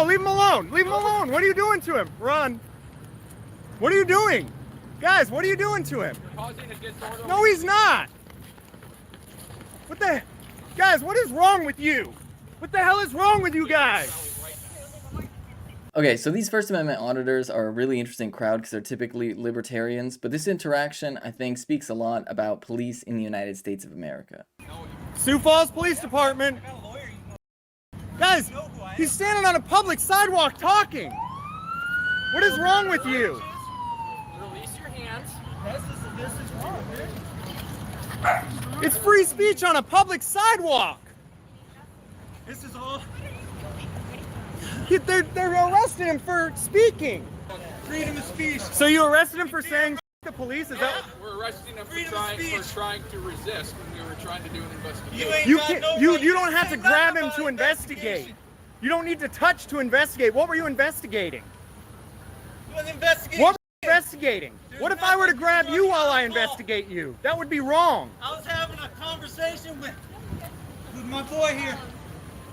leave him alone. Leave him alone. What are you doing to him? Run. What are you doing? Guys, what are you doing to him? Causing a disorder. No, he's not. What the... Guys, what is wrong with you? What the hell is wrong with you guys? Okay, so these First Amendment auditors are a really interesting crowd because they're typically libertarians, but this interaction, I think, speaks a lot about police in the United States of America. Sioux Falls Police Department. Guys, he's standing on a public sidewalk talking. What is wrong with you? Release your hands. This is wrong, man. It's free speech on a public sidewalk. This is all They're arresting him for speaking. freedom of speech. So you arrested him for saying the police? Is that... We're arresting him Freedom for of speech. trying to resist when we were trying to do an investigation. ain't You got can't, no you right. don't have to Say grab nothing him about to investigate. You don't need to touch to investigate. What were you investigating? You was investigating. What were you investigating? What if I were to grab you while I investigate you? That would be wrong. I was having a conversation with my boy here.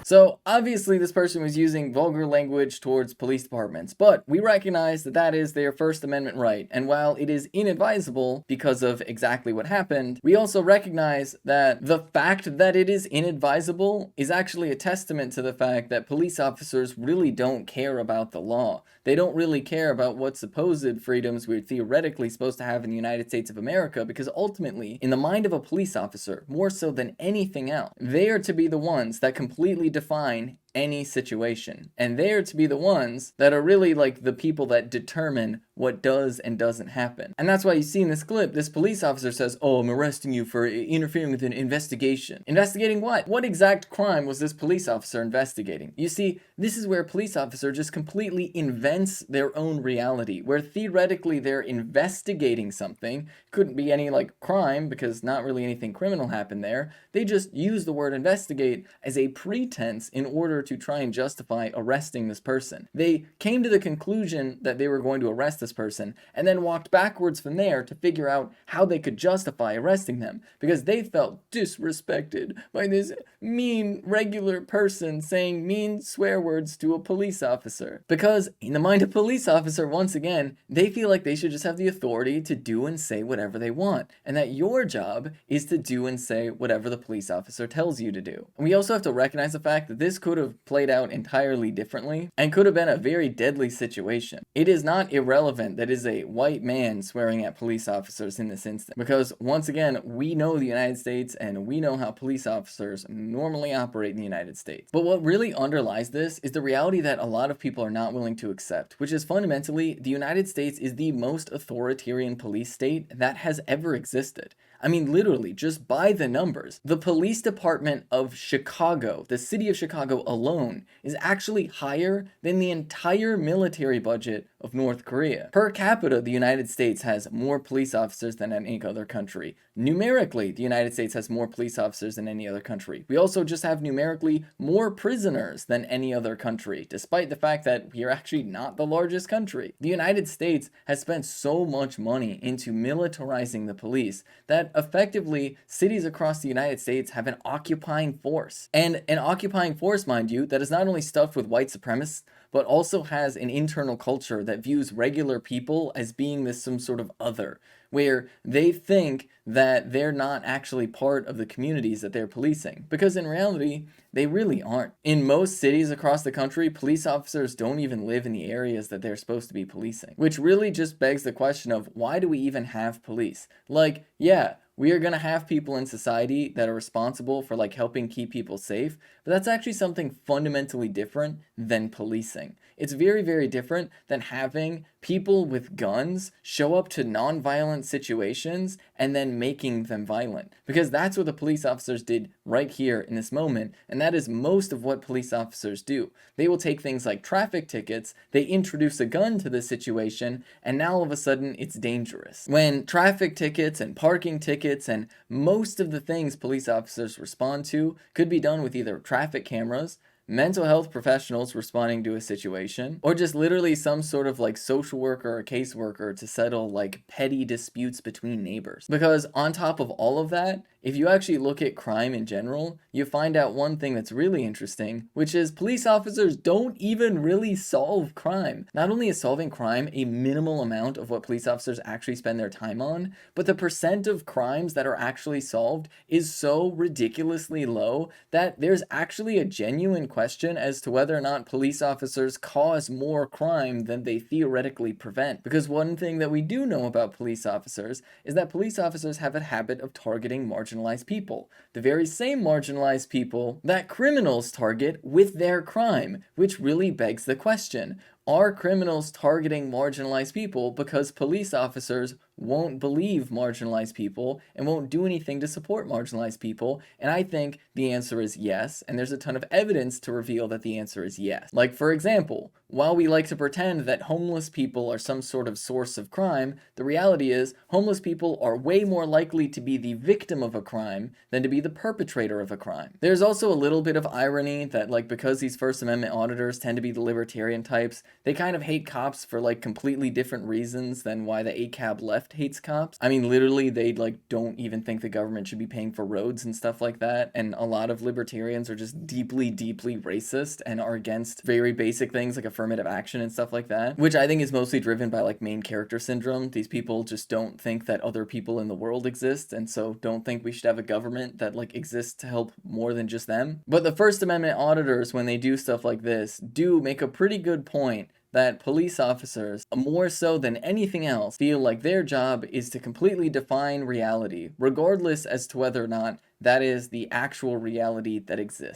So, obviously this person was using vulgar language towards police departments, but we recognize that that is their First Amendment right, and while it is inadvisable because of exactly what happened, we also recognize that the fact that it is inadvisable is actually a testament to the fact that police officers really don't care about the law. They don't really care about what supposed freedoms we're theoretically supposed to have in the United States of America, because ultimately, in the mind of a police officer, more so than anything else, they are to be the ones that completely define any situation. And they are to be the ones that are really like the people that determine what does and doesn't happen. And that's why you see in this clip, this police officer says, "Oh, I'm arresting you for interfering with an investigation." Investigating what? What exact crime was this police officer investigating? You see, this is where a police officer just completely invents their own reality, where theoretically they're investigating something. Couldn't be any like crime because not really anything criminal happened there. They just use the word investigate as a pretense in order to try and justify arresting this person. They came to the conclusion that they were going to arrest this person and then walked backwards from there to figure out how they could justify arresting them, because they felt disrespected by this mean regular person saying mean swear words to a police officer. Because in the mind of a police officer, once again, they feel like they should just have the authority to do and say whatever they want, and that your job is to do and say whatever the police officer tells you to do. And we also have to recognize the fact that this could have played out entirely differently and could have been a very deadly situation. It is not irrelevant that is a white man swearing at police officers in this instance, because once again, we know the United States and we know how police officers normally operate in the United States. But what really underlies this is the reality that a lot of people are not willing to accept, which is fundamentally the United States is the most authoritarian police state that has ever existed. I mean, literally, just by the numbers. The police department of Chicago, the city of Chicago alone, is actually higher than the entire military budget of North Korea. Per capita, the United States has more police officers than any other country. Numerically, the United States has more police officers than any other country. We also just have numerically more prisoners than any other country, despite the fact that we are actually not the largest country. The United States has spent so much money into militarizing the police that effectively cities across the United States have an occupying force. And an occupying force, mind you, that is not only stuffed with white supremacists, but also has an internal culture that views regular people as being this some sort of other, where they think that they're not actually part of the communities that they're policing, because in reality, they really aren't. In most cities across the country, police officers don't even live in the areas that they're supposed to be policing, which really just begs the question of why do we even have police? Like, yeah, we are going to have people in society that are responsible for like helping keep people safe, but that's actually something fundamentally different than policing. It's very, very different than having people with guns show up to non-violent situations and then making them violent, because that's what the police officers did right here in this moment, and that is most of what police officers do. They will take things like traffic tickets, they introduce a gun to the situation, and now all of a sudden it's dangerous. When traffic tickets and parking tickets and most of the things police officers respond to could be done with either traffic cameras, mental health professionals responding to a situation, or just literally some sort of like social worker or caseworker to settle like petty disputes between neighbors. Because on top of all of that, if you actually look at crime in general, you find out one thing that's really interesting, which is police officers don't even really solve crime. Not only is solving crime a minimal amount of what police officers actually spend their time on, but the percent of crimes that are actually solved is so ridiculously low that there's actually a genuine question as to whether or not police officers cause more crime than they theoretically prevent. Because one thing that we do know about police officers is that police officers have a habit of targeting marginalized people. The very same marginalized people that criminals target with their crime, which really begs the question, are criminals targeting marginalized people because police officers won't believe marginalized people and won't do anything to support marginalized people? And I think the answer is yes, and there's a ton of evidence to reveal that the answer is yes. Like, for example, while we like to pretend that homeless people are some sort of source of crime, the reality is homeless people are way more likely to be the victim of a crime than to be the perpetrator of a crime. There's also a little bit of irony that, like, because these First Amendment auditors tend to be the libertarian types, they kind of hate cops for, like, completely different reasons than why the ACAB left hates cops. I mean, literally, they, like, don't even think the government should be paying for roads and stuff like that, and a lot of libertarians are just deeply, deeply racist and are against very basic things like affirmative action and stuff like that, which I think is mostly driven by, like, main character syndrome. These people just don't think that other people in the world exist, and so don't think we should have a government that, like, exists to help more than just them. But the First Amendment auditors, when they do stuff like this, do make a pretty good point that police officers, more so than anything else, feel like their job is to completely define reality, regardless as to whether or not that is the actual reality that exists.